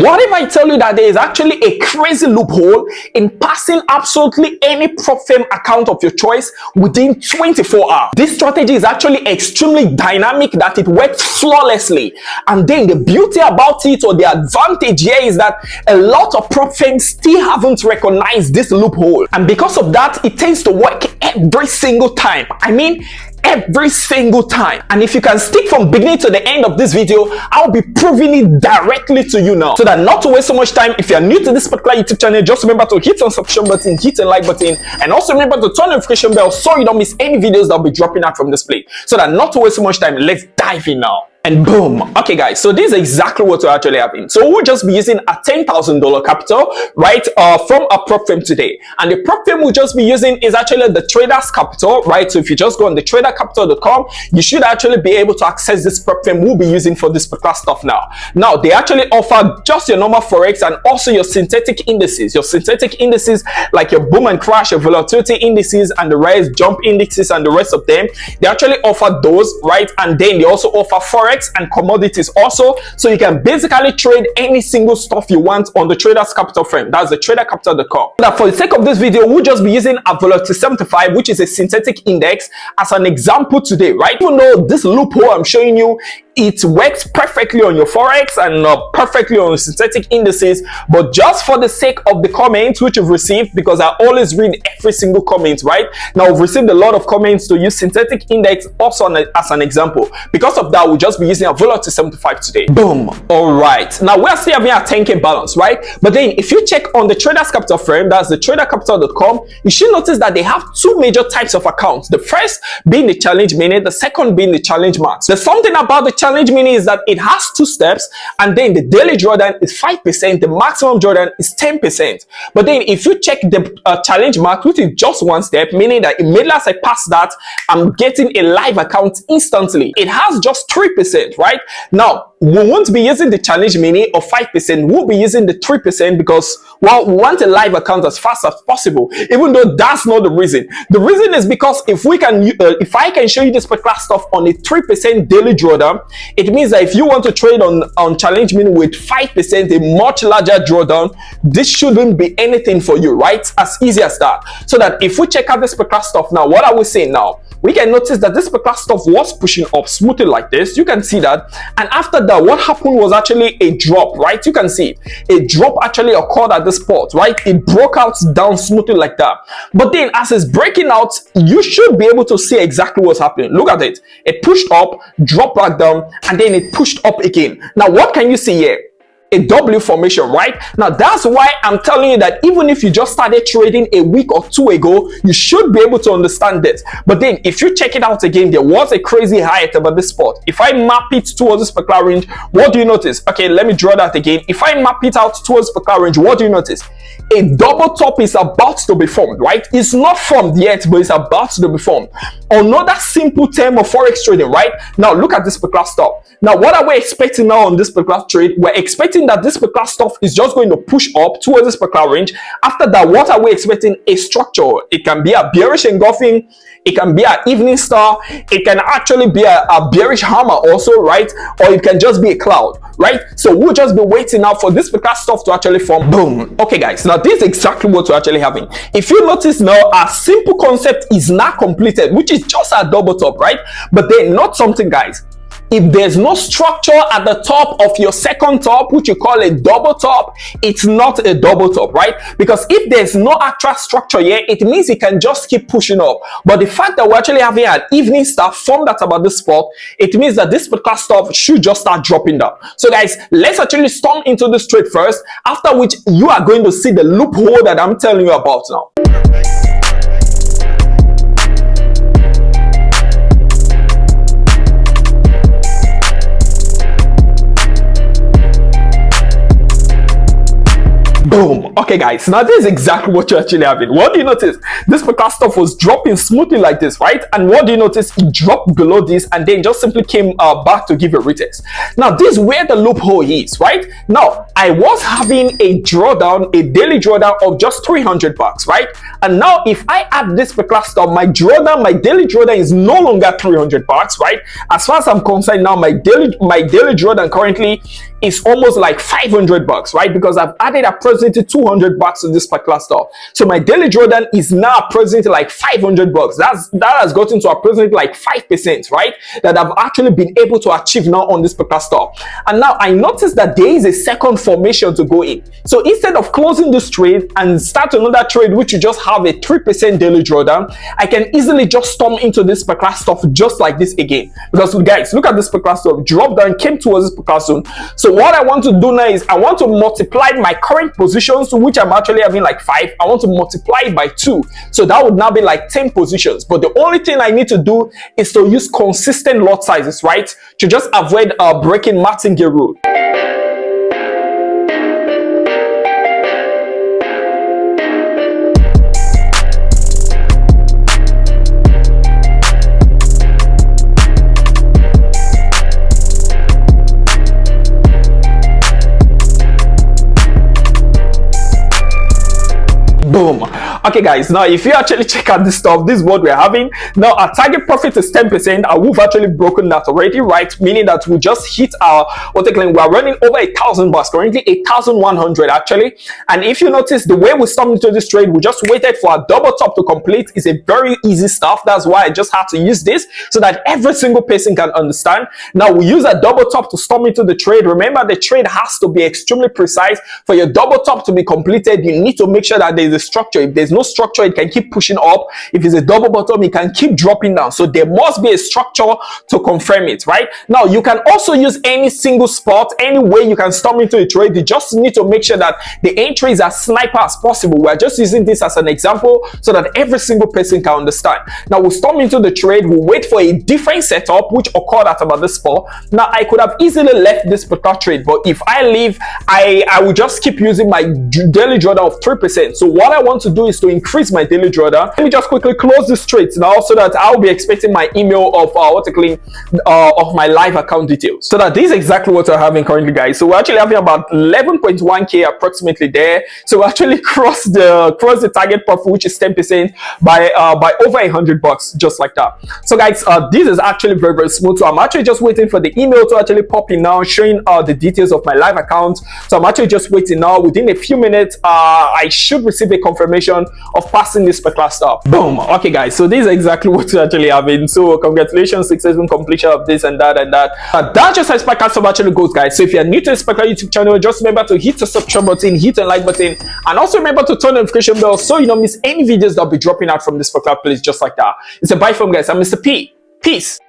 What if I tell you that there is actually a crazy loophole in passing absolutely any prop firm account of your choice within 24 hours? This strategy is actually extremely dynamic, that it works flawlessly. And then the beauty about it, or the advantage here, is that a lot of prop firms still haven't recognized this loophole. And because of that, it tends to work every single time. I mean, every single time. And if you can stick from beginning to the end of this video, I'll be proving it directly to you now. So that not to waste so much time, if you are new to this particular YouTube channel, just remember to hit on subscription button, hit the like button, and also remember to turn the notification bell so you don't miss any videos that will be dropping out from this plate. So that not to waste so much time, let's dive in now. And boom. Okay guys, so this is exactly what we're actually having. So we'll just be using a $10,000 capital, right, from a prop firm today. And the prop firm we'll just be using is actually the trader's capital, right? So if you just go on the tradercapital.com, you should actually be able to access this prop firm we'll be using for this particular stuff now. Now, they actually offer just your normal Forex and also your synthetic indices. Your synthetic indices like your boom and crash, your volatility indices, and the rise jump indices, and the rest of them. They actually offer those, right? And then they also offer Forex and commodities also, so you can basically trade any single stuff you want on the trader's capital frame. That's the tradercapital.com. Now, for the sake of this video, we'll just be using a Volatility 75, which is a synthetic index, as an example today, right? Even though this loophole I'm showing you, it works perfectly on your Forex and perfectly on synthetic indices, but just for the sake of the comments which you've received, because I always read every single comment, right? Now, we've received a lot of comments to use synthetic index also as an example. Because of that, we'll just be using a Volatility 75 today. Boom. All right. Now, we're still having a 10K balance, right? But then if you check on the Trader's Capital frame, that's the tradercapital.com, you should notice that they have two major types of accounts. The first being the challenge mini, the second being the challenge max. There's something about the challenge mini is that it has two steps, and then the daily drawdown is 5%, the maximum drawdown is 10%. But then if you check the challenge max, which is just one step, meaning that immediately as I pass that, I'm getting a live account instantly. It has just 3%, right? Now, we won't be using the challenge mini of 5%, we'll be using the 3% because, well, we want a live account as fast as possible, even though that's not the reason. The reason is because if I can show you this particular stuff on a 3% daily drawdown, it means that if you want to trade on challenge mini with 5%, a much larger drawdown, this shouldn't be anything for you, right? As easy as that. So that if we check out this particular stuff now, what are we saying now? We can notice that this particular stuff was pushing up smoothly like this. You can see that. And after that, what happened was actually a drop, right? You can see a drop actually occurred at this spot, right? It broke out down smoothly like that. But then as it's breaking out, you should be able to see exactly what's happening. Look at it. It pushed up, dropped back down, and then it pushed up again. Now, what can you see here? A W formation, right? Now, that's why I'm telling you that even if you just started trading a week or two ago, you should be able to understand this. But then if you check it out again, there was a crazy high at about this spot. If I map it towards this particular range, what do you notice? Okay, let me draw that again. If I map it out towards the particular range, what do you notice? A double top is about to be formed, right? It's not formed yet, but it's about to be formed. Another simple term of Forex trading, right? Now, look at this particular stop. Now, what are we expecting now on this particular trade? We're expecting that this particular stuff is just going to push up towards this particular range. After that, what are we expecting? A structure. It can be a bearish engulfing, it can be an evening star, it can actually be a bearish hammer also, right? Or it can just be a cloud, right? So we'll just be waiting now for this particular stuff to actually form. Boom. Okay guys, now this is exactly what we're actually having. If you notice now, our simple concept is not completed, which is just a double top, right? But then not something, guys. If there's no structure at the top of your second top, which you call a double top, it's not a double top, right? Because if there's no actual structure here, it means it can just keep pushing up. But the fact that we're actually having an evening star formed at about this spot, it means that this particular stuff should just start dropping down. So guys, let's actually storm into this trade first, after which you are going to see the loophole that I'm telling you about now. Boom. Okay guys, now this is exactly what you're actually having. What do you notice? This particular stuff was dropping smoothly like this, right? And what do you notice? It dropped below this and then just simply came back to give a retest. Now this is where the loophole is, right? Now I was having a drawdown, a daily drawdown of just $300, right? And now if I add this particular stuff, my daily drawdown is no longer $300, right? As far as I'm concerned now, my daily drawdown currently is almost like 500 bucks, right? Because I've added approximately 200 bucks to this particular stuff. So my daily drawdown is now approximately like 500 bucks. That has gotten to approximately like 5%, right? That I've actually been able to achieve now on this particular stuff. And now I noticed that there is a second formation to go in. So instead of closing this trade and start another trade which you just have a 3% daily drawdown, I can easily just storm into this particular stuff just like this again. Because guys, look at this particular stuff, drop down, came towards this particular zone. So what I want to do now is I want to multiply my current positions, which I'm actually having like 5. I want to multiply it by 2. So that would now be like 10 positions. But the only thing I need to do is to use consistent lot sizes, right? To just avoid breaking martingale rule. Boom. Okay guys, now if you actually check out this stuff, this is what we're having. Now our target profit is 10%, and we've actually broken that already, right? Meaning that we just hit our we're running over 1,000 bucks, currently 8,100 actually. And if you notice, the way we stormed into this trade, we just waited for a double top to complete. It's a very easy stuff. That's why I just had to use this so that every single person can understand. Now we use a double top to storm into the trade. Remember, the trade has to be extremely precise. For your double top to be completed, you need to make sure that there's a structure. If there's no structure, it can keep pushing up. If it's a double bottom, it can keep dropping down. So there must be a structure to confirm it, right? Now you can also use any single spot, any way you can storm into a trade. You just need to make sure that the entry is as sniper as possible. We're just using this as an example so that every single person can understand. Now we'll storm into the trade, we'll wait for a different setup which occurred at about this spot. Now I could have easily left this particular trade, but if I leave, I will just keep using my daily drawdown of 3%. So what I want to do is to increase my daily drawdown. Let me just quickly close this trade now so that I'll be expecting my email of of my live account details. So that this is exactly what we're having currently, guys. So we're actually having about 11.1k approximately there. So we actually crossed the target profit, which is 10% by over 100 bucks, just like that. So guys, this is actually very, very smooth. So I'm actually just waiting for the email to actually pop in now, showing the details of my live account. So I'm actually just waiting now. Within a few minutes, I should receive a confirmation of passing this particular stuff. Boom. Okay guys, so this is exactly what we're actually having. So congratulations, successful completion of this and that and that. That's just how Spectacular stuff actually goes, guys. So if you're new to the Spectacular YouTube channel, just remember to hit the subscribe button, hit the like button, and also remember to turn the notification bell so you don't miss any videos that'll be dropping out from this particular place, just like that. It's a bye from guys. I'm Mr. P. Peace.